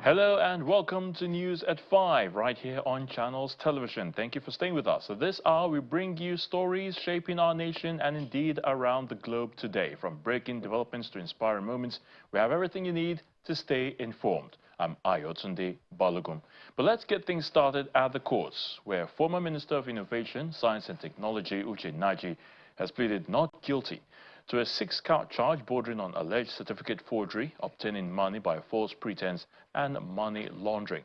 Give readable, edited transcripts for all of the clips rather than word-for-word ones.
Hello and welcome to News at 5 right here on Channels Television. Thank you for staying with us. So this hour we bring you stories shaping our nation and indeed around the globe today. From breaking developments to inspiring moments, we have everything you need to stay informed. I'm Ayotunde Balogun. But let's get things started at the courts, where former Minister of Innovation, Science and Technology Uche Naji has pleaded not guilty to a 6-count charge bordering on alleged certificate forgery, obtaining money by false pretense, and money laundering.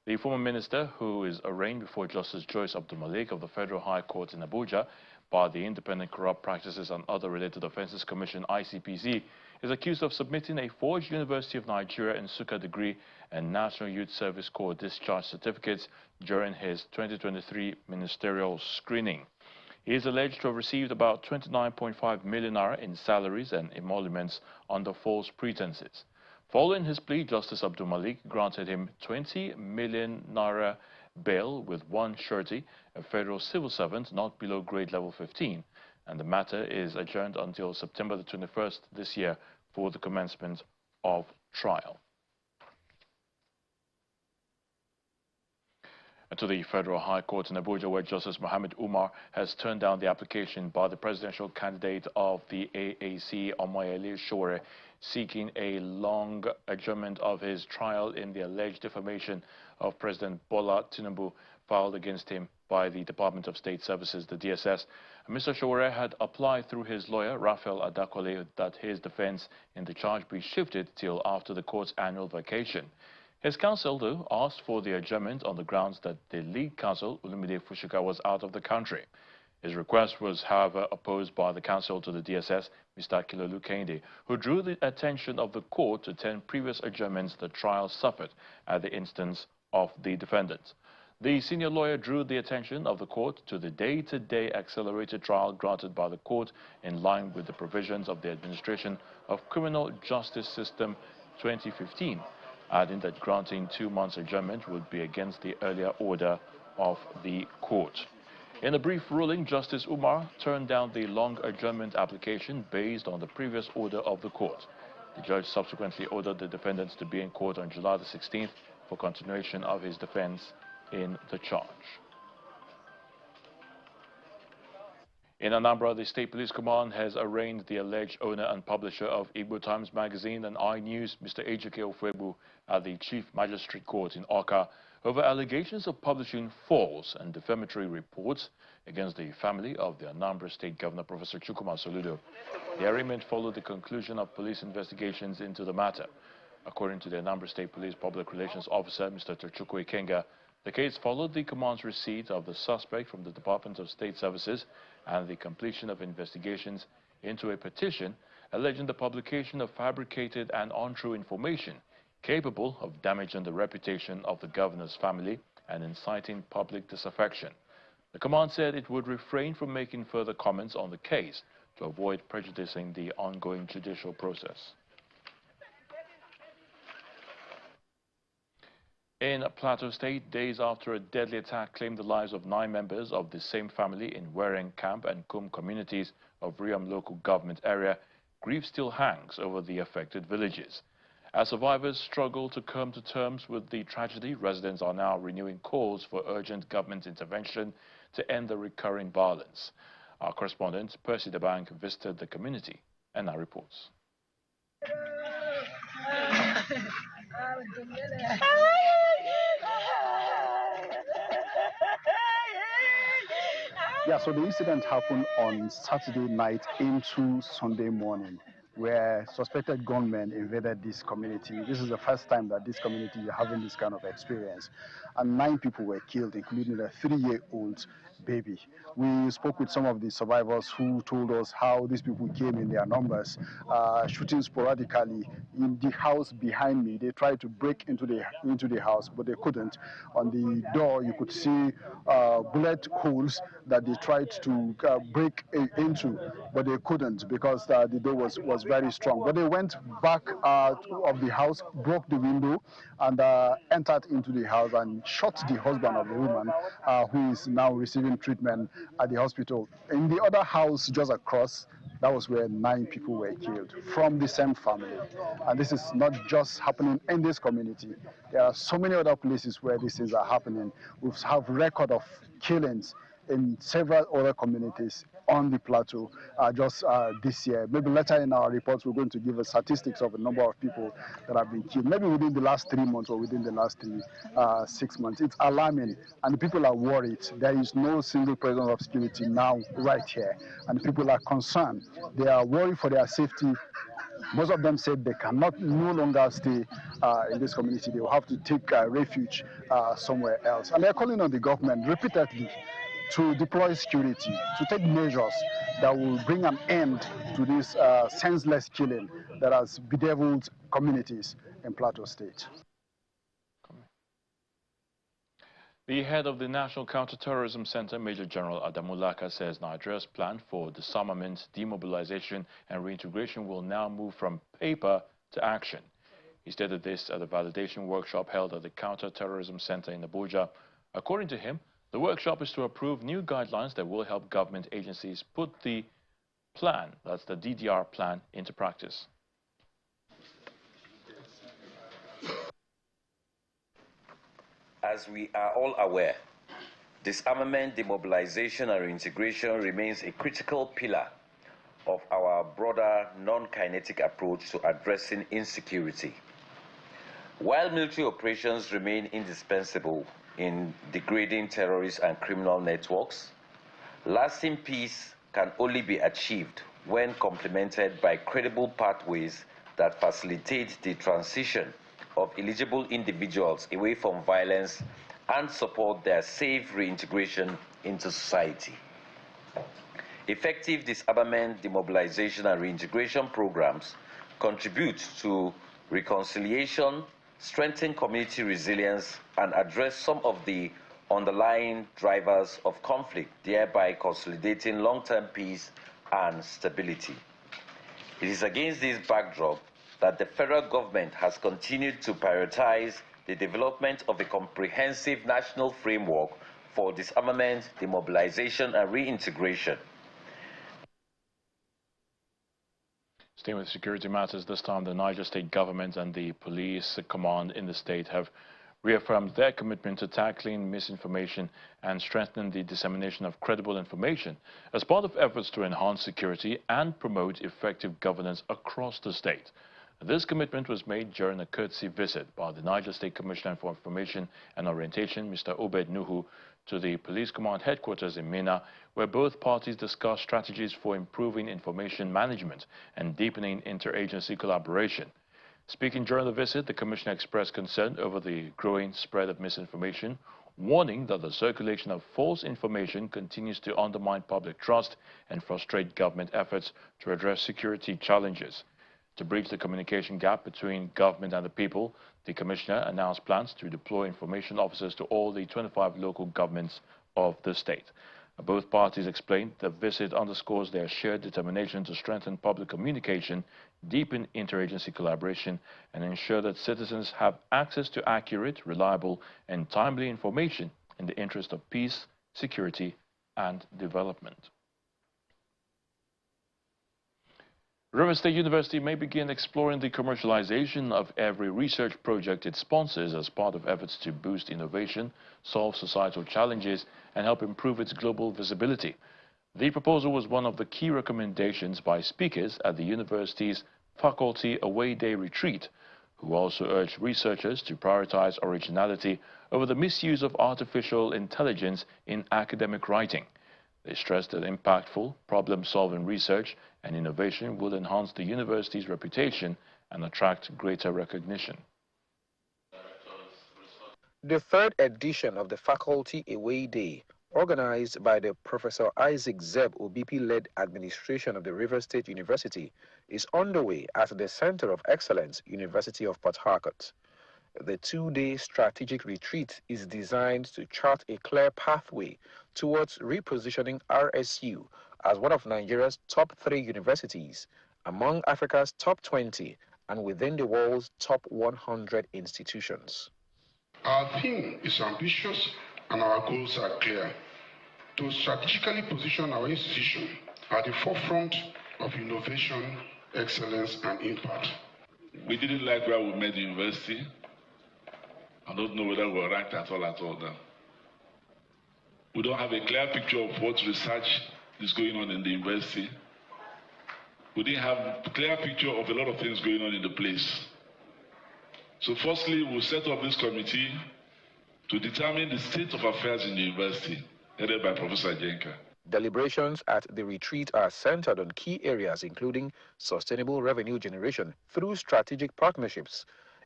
The former minister, who is arraigned before Justice Joyce Abdulmalik of the Federal High Court in Abuja by the Independent Corrupt Practices and Other Related Offences Commission (ICPC), is accused of submitting a forged University of Nigeria Nsukka degree and National Youth Service Corps discharge certificates during his 2023 ministerial screening. He is alleged to have received about 29.5 million naira in salaries and emoluments under false pretenses. Following his plea, Justice Abdul Malik granted him 20 million naira bail with one surety, a federal civil servant not below grade level 15, and the matter is adjourned until September the 21st this year for the commencement of trial. To the Federal High Court in Abuja, where Justice Mohammed Umar has turned down the application by the presidential candidate of the AAC, Omoyele Sowore, seeking a long adjournment of his trial in the alleged defamation of President Bola Tinubu filed against him by the Department of State Services, the DSS. Mr. Sowore had applied through his lawyer, Raphael Adakole, that his defense in the charge be shifted till after the court's annual vacation. His counsel, though, asked for the adjournment on the grounds that the lead counsel, Olumide Fushika, was out of the country. His request was, however, opposed by the counsel to the DSS, Mr. Kilolu Kende, who drew the attention of the court to 10 previous adjournments the trial suffered at the instance of the defendants. The senior lawyer drew the attention of the court to the day-to-day accelerated trial granted by the court in line with the provisions of the Administration of Criminal Justice System 2015. Adding that granting 2 months adjournment would be against the earlier order of the court. In a brief ruling, Justice Umar turned down the long adjournment application based on the previous order of the court. The judge subsequently ordered the defendants to be in court on July the 16th for continuation of his defense in the charge. In Anambra, the State Police Command has arraigned the alleged owner and publisher of Igbo Times Magazine and iNews, Mr. Ejike Ofebu, at the Chief Magistrate Court in Awka over allegations of publishing false and defamatory reports against the family of the Anambra State Governor, Professor Chukwuma Soludo. The arraignment followed the conclusion of police investigations into the matter. According to the Anambra State Police Public Relations Officer, Mr. Tochukwu Ikenga, the case followed the command's receipt of the suspect from the Department of State Services and the completion of investigations into a petition alleging the publication of fabricated and untrue information capable of damaging the reputation of the governor's family and inciting public disaffection. The command said it would refrain from making further comments on the case to avoid prejudicing the ongoing judicial process. In Plateau State, days after a deadly attack claimed the lives of 9 members of the same family in Wereng Camp and Kum communities of Riam local government area, grief still hangs over the affected villages. As survivors struggle to come to terms with the tragedy, residents are now renewing calls for urgent government intervention to end the recurring violence. Our correspondent, Percy Debank, visited the community and now reports. Yeah, so the incident happened on Saturday night into Sunday morning, where suspected gunmen invaded this community. This is the first time that this community is having this kind of experience. And 9 people were killed, including a 3-year-old baby. We spoke with some of the survivors who told us how these people came in their numbers, shooting sporadically. In the house behind me, they tried to break into the house, but they couldn't. On the door, you could see bullet holes that they tried to break into, but they couldn't because the door was very strong. But they went back out of the house, broke the window, and entered into the house and shot the husband of the woman, who is now receiving receiving treatment at the hospital. In the other house just across, that was where 9 people were killed from the same family. And this is not just happening in this community. There are so many other places where these things are happening. We have record of killings in several other communities on the plateau just this year. Maybe later in our reports, we're going to give a statistics of the number of people that have been killed, maybe within the last 3 months or within the last 6 months. It's alarming, and people are worried. There is no single presence of security now right here, and people are concerned. They are worried for their safety. Most of them said they cannot no longer stay in this community. They will have to take refuge somewhere else. And they're calling on the government repeatedly to deploy security, to take measures that will bring an end to this senseless killing that has bedeviled communities in Plateau State. The head of the National Counterterrorism Center, Major General Adamulaka, says Nigeria's plan for disarmament, demobilization and reintegration will now move from paper to action. He stated this at a validation workshop held at the Counterterrorism Center in Abuja. According to him, the workshop is to approve new guidelines that will help government agencies put the plan, that's the DDR plan, into practice. As we are all aware, disarmament, demobilization and reintegration remains a critical pillar of our broader non-kinetic approach to addressing insecurity. While military operations remain indispensable in degrading terrorist and criminal networks, lasting peace can only be achieved when complemented by credible pathways that facilitate the transition of eligible individuals away from violence and support their safe reintegration into society. Effective disarmament, demobilization and reintegration programs contribute to reconciliation, strengthen community resilience, and address some of the underlying drivers of conflict, thereby consolidating long-term peace and stability. It is against this backdrop that the federal government has continued to prioritize the development of a comprehensive national framework for disarmament, demobilization, and reintegration. Staying with security matters, this time the Niger State government and the police command in the state have reaffirmed their commitment to tackling misinformation and strengthening the dissemination of credible information as part of efforts to enhance security and promote effective governance across the state. This commitment was made during a courtesy visit by the Niger State Commissioner for Information and Orientation, Mr. Obed Nuhu, to the police command headquarters in Minna, where both parties discussed strategies for improving information management and deepening interagency collaboration. Speaking during the visit, the Commissioner expressed concern over the growing spread of misinformation, warning that the circulation of false information continues to undermine public trust and frustrate government efforts to address security challenges. To bridge the communication gap between government and the people, the Commissioner announced plans to deploy information officers to all the 25 local governments of the state. Both parties explained the visit underscores their shared determination to strengthen public communication, deepen interagency collaboration, and ensure that citizens have access to accurate, reliable, and timely information in the interest of peace, security, and development. Rivers State University may begin exploring the commercialization of every research project it sponsors as part of efforts to boost innovation, solve societal challenges, and help improve its global visibility. The proposal was one of the key recommendations by speakers at the university's Faculty Away Day retreat, who also urged researchers to prioritize originality over the misuse of artificial intelligence in academic writing. They stressed that impactful, problem-solving research and innovation will enhance the university's reputation and attract greater recognition. The third edition of the Faculty Away Day, organized by the Professor Isaac Zeb Obipi-led administration of the Rivers State University, is underway at the Center of Excellence, University of Port Harcourt. The two-day strategic retreat is designed to chart a clear pathway towards repositioning RSU as one of Nigeria's top 3 universities, among Africa's top 20, and within the world's top 100 institutions. Our theme is ambitious and our goals are clear. to strategically position our institution at the forefront of innovation, excellence, and impact. We didn't like where we made the university. I don't know whether we were ranked at all now. We don't have a clear picture of what research is going on in the university. We didn't have a clear picture of a lot of things going on in the place. So firstly, we'll set up this committee to determine the state of affairs in the university, headed by Professor Jenka. Deliberations at the retreat are centered on key areas including sustainable revenue generation through strategic partnerships,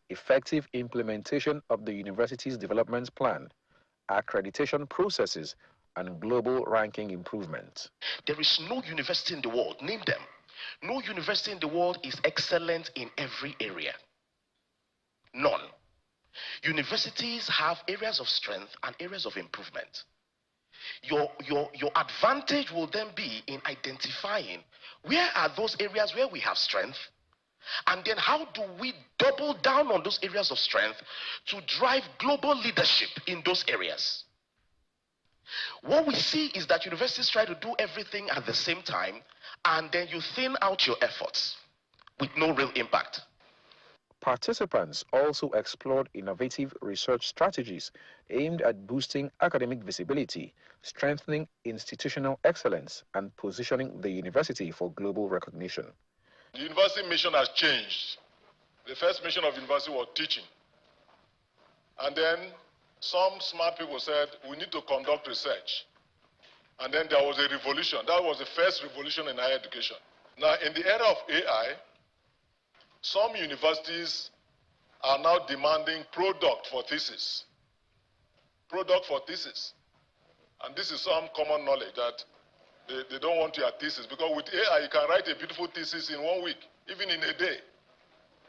effective implementation of the university's development plan, accreditation processes, and global ranking improvement. There is no university in the world, name them. No university in the world is excellent in every area. None. Universities have areas of strength and areas of improvement. Your advantage will then be in identifying where are those areas where we have strength, and then how do we double down on those areas of strength to drive global leadership in those areas. What we see is that universities try to do everything at the same time, and then you thin out your efforts with no real impact. Participants also explored innovative research strategies aimed at boosting academic visibility, strengthening institutional excellence, and positioning the university for global recognition. The university mission has changed. The first mission of university was teaching. And then some smart people said, we need to conduct research. And then there was a revolution. That was the first revolution in higher education. Now, in the era of AI, some universities are now demanding product for thesis. Product for thesis. And this is some common knowledge that they don't want your thesis, because with AI, you can write a beautiful thesis in 1 week, even in a day.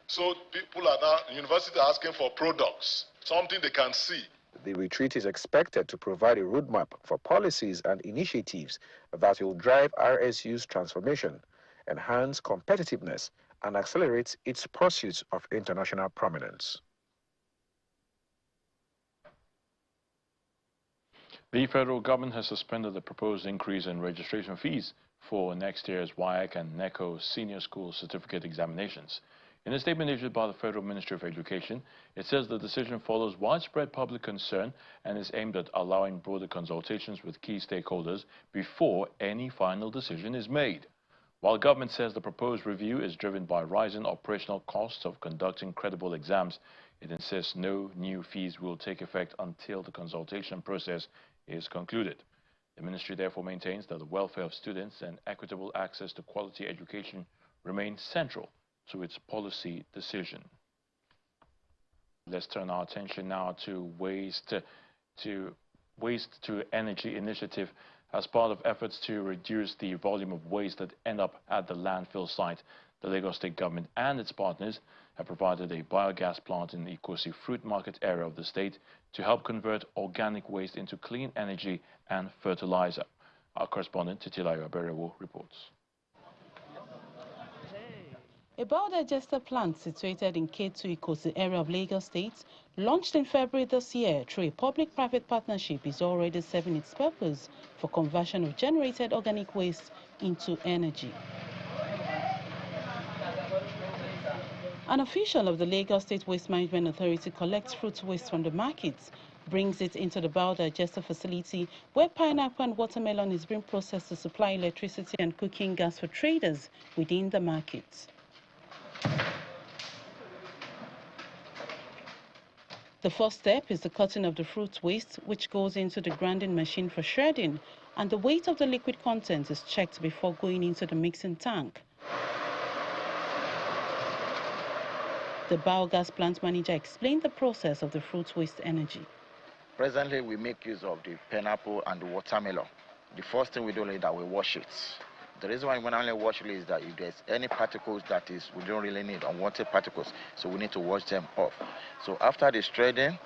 So people are now, universities are asking for products, something they can see. The retreat is expected to provide a roadmap for policies and initiatives that will drive RSU's transformation, enhance competitiveness, and accelerate its pursuit of international prominence. The federal government has suspended the proposed increase in registration fees for next year's WAEC and NECO senior school certificate examinations. In a statement issued by the Federal Ministry of Education, it says the decision follows widespread public concern and is aimed at allowing broader consultations with key stakeholders before any final decision is made. While government says the proposed review is driven by rising operational costs of conducting credible exams, it insists no new fees will take effect until the consultation process is concluded. The ministry therefore maintains that the welfare of students and equitable access to quality education remain central to its policy decision. Let's turn our attention now to waste to energy initiative. As part of efforts to reduce the volume of waste that end up at the landfill site, the Lagos State government and its partners have provided a biogas plant in the Ikosi fruit market area of the state to help convert organic waste into clean energy and fertilizer. Our correspondent, Titilayo Aberewo, reports. A biodigester plant situated in K2 Ikosi area of Lagos State, launched in February this year through a public-private partnership, is already serving its purpose for conversion of generated organic waste into energy. An official of the Lagos State Waste Management Authority collects fruit waste from the markets, brings it into the biodigester facility where pineapple and watermelon is being processed to supply electricity and cooking gas for traders within the markets. The first step is the cutting of the fruit waste, which goes into the grinding machine for shredding, and the weight of the liquid content is checked before going into the mixing tank. The biogas plant manager explained the process of the fruit waste energy. Presently, we make use of the pineapple and the watermelon. The first thing we do is that we wash it. The reason why we only wash it is that if there's any particles that we don't really need, unwanted particles, so we need to wash them off. So after the shredding,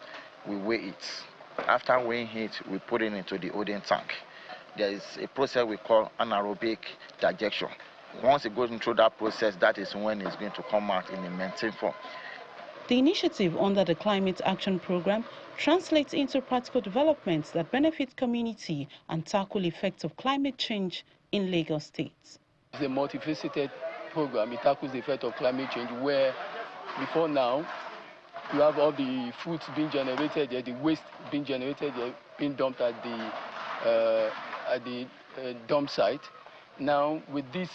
we weigh it. After weighing it, we put it into the holding tank. There is a process we call anaerobic digestion. Once it goes through that process, that is when it's going to come out in a maintained form. The initiative under the Climate Action Program translates into practical developments that benefit community and tackle effects of climate change in Lagos State. It's a multifaceted program. It tackles the effect of climate change, where before now you have all the foods being generated there, the waste being generated there, being dumped at the dump site. Now with this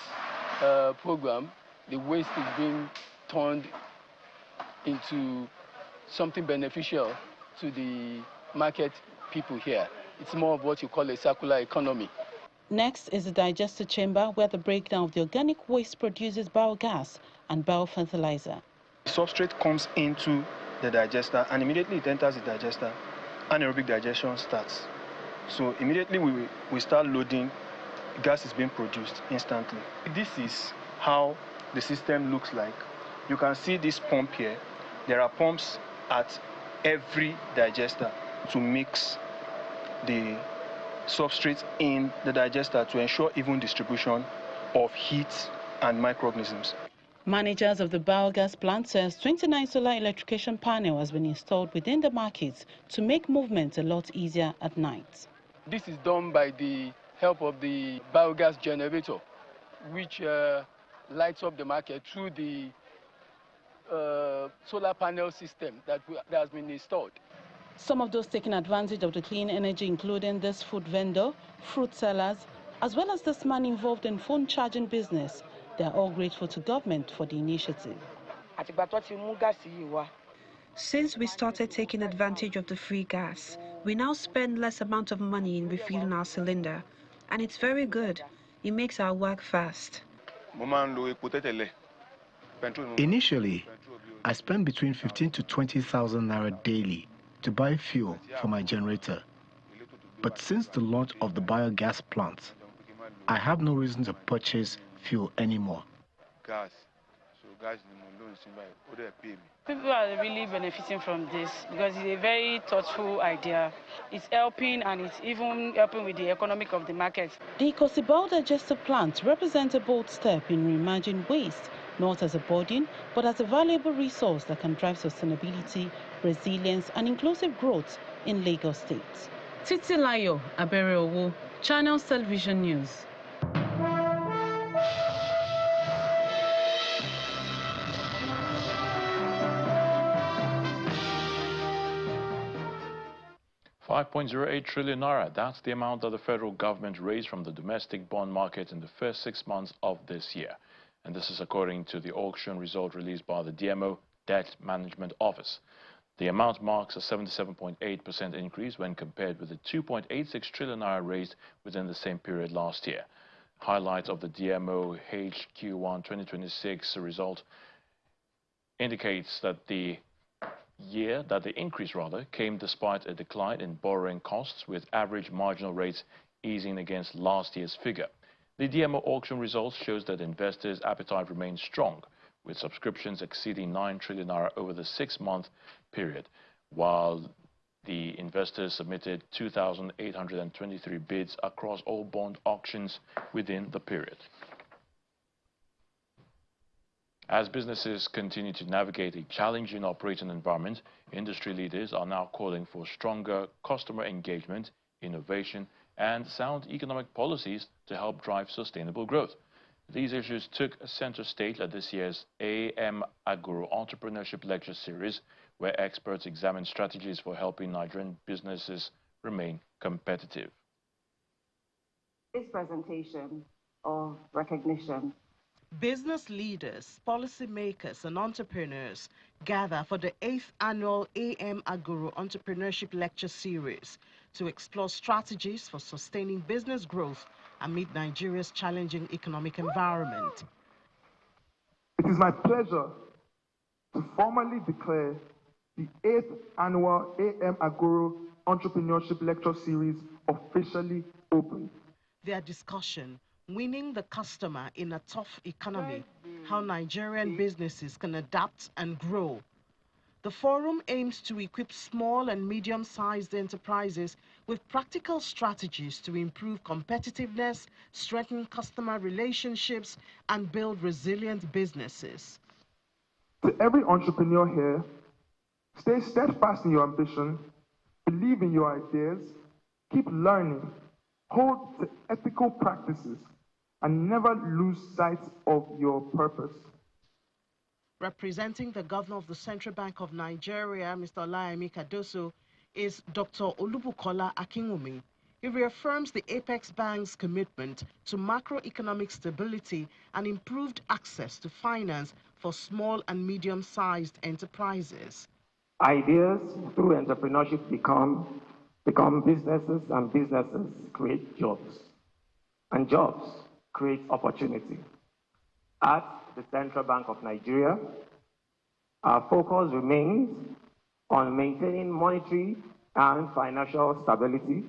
program, the waste is being turned into something beneficial to the market people here. It's more of what you call a circular economy. Next is the digester chamber, where the breakdown of the organic waste produces biogas and biofertilizer. Substrate comes into the digester, and immediately it enters the digester. Anaerobic digestion starts. So immediately we start loading, gas is being produced instantly. This is how the system looks like. You can see this pump here. There are pumps at every digester to mix the substrates in the digester to ensure even distribution of heat and microorganisms. Managers of the biogas plant says 29 solar electrification panel has been installed within the markets to make movement a lot easier at night. This is done by the help of the biogas generator, which lights up the market through the solar panel system that has been installed. Some of those taking advantage of the clean energy, including this food vendor, fruit sellers, as well as this man involved in phone charging business. They are all grateful to government for the initiative. Since we started taking advantage of the free gas, we now spend less amount of money in refilling our cylinder, and it's very good. It makes our work fast. Initially, I spent between 15 to 20,000 naira daily to buy fuel for my generator. But since the launch of the biogas plant, I have no reason to purchase fuel anymore. People are really benefiting from this because it's a very thoughtful idea. It's helping, and it's even helping with the economic of the market. The Ikosibao digester plant represents a bold step in reimagining waste, not as a burden, but as a valuable resource that can drive sustainability, resilience, and inclusive growth in Lagos State. Titilayo Abereowo, Channels Television News. $5.08 trillion naira. That's the amount that the federal government raised from the domestic bond market in the first 6 months of this year. And this is according to the auction result released by the DMO Debt Management Office. The amount marks a 77.8% increase when compared with the 2.86 trillion naira raised within the same period last year. Highlights of the DMO HQ1 2026 result indicates that the increase came despite a decline in borrowing costs, with average marginal rates easing against last year's figure. The DMO auction results shows that investors' appetite remains strong, with subscriptions exceeding 9 trillion naira over the 6-month period, while the investors submitted 2,823 bids across all bond auctions within the period. As businesses continue to navigate a challenging operating environment, industry leaders are now calling for stronger customer engagement, innovation, and sound economic policies to help drive sustainable growth. These issues took center stage at this year's AM Agro Entrepreneurship Lecture Series, where experts examine strategies for helping Nigerian businesses remain competitive. This presentation of recognition. Business leaders, policymakers, and entrepreneurs gather for the 8th annual AM Agro Entrepreneurship Lecture Series to explore strategies for sustaining business growth amid Nigeria's challenging economic environment. It is my pleasure to formally declare the 8th annual AM Agro Entrepreneurship Lecture Series officially open. Their discussion, Winning the Customer in a Tough Economy, How Nigerian Businesses Can Adapt and Grow. The forum aims to equip small and medium-sized enterprises with practical strategies to improve competitiveness, strengthen customer relationships, and build resilient businesses. To every entrepreneur here, Stay steadfast in your ambition, believe in your ideas, keep learning, hold to ethical practices, and never lose sight of your purpose. Representing the governor of the Central Bank of Nigeria, Mr. Olayemi Cardoso, is Dr. Olubukola Akinwumi. He reaffirms the Apex Bank's commitment to macroeconomic stability and improved access to finance for small and medium-sized enterprises. Ideas through entrepreneurship become businesses, and businesses create jobs. And jobs create opportunity. At the Central Bank of Nigeria, our focus remains on maintaining monetary and financial stability,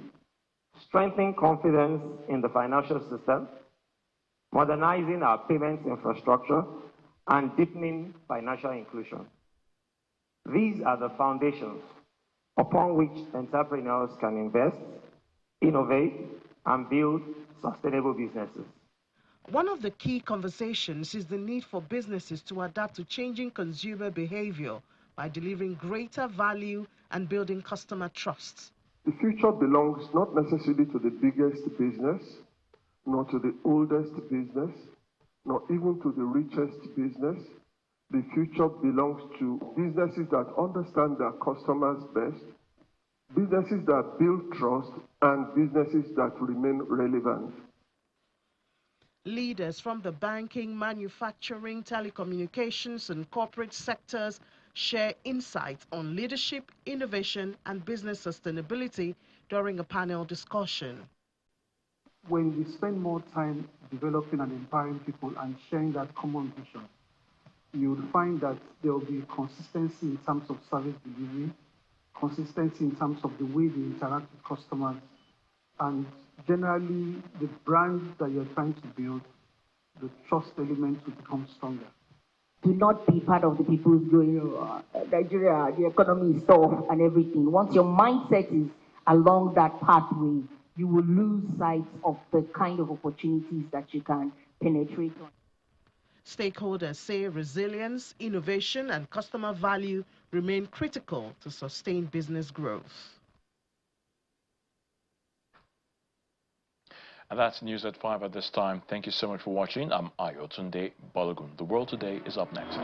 strengthening confidence in the financial system, modernizing our payments infrastructure, and deepening financial inclusion. These are the foundations upon which entrepreneurs can invest, innovate, and build sustainable businesses. One of the key conversations is the need for businesses to adapt to changing consumer behavior by delivering greater value and building customer trust. The future belongs not necessarily to the biggest business, nor to the oldest business, nor even to the richest business. The future belongs to businesses that understand their customers best, businesses that build trust, and businesses that remain relevant. Leaders from the banking, manufacturing, telecommunications, and corporate sectors share insights on leadership, innovation, and business sustainability during a panel discussion. When we spend more time developing and empowering people and sharing that common vision, you will find that there will be consistency in terms of service delivery, consistency in terms of the way they interact with customers, and generally the brand that you're trying to build, the trust element will become stronger. Do not be part of the people who's going, Nigeria, the economy is tough and everything. Once your mindset is along that pathway, you will lose sight of the kind of opportunities that you can penetrate on. Stakeholders say resilience, innovation, and customer value remain critical to sustain business growth. And that's news at 5 at this time. Thank you so much for watching. I'm Ayotunde Balogun. The World Today is up next.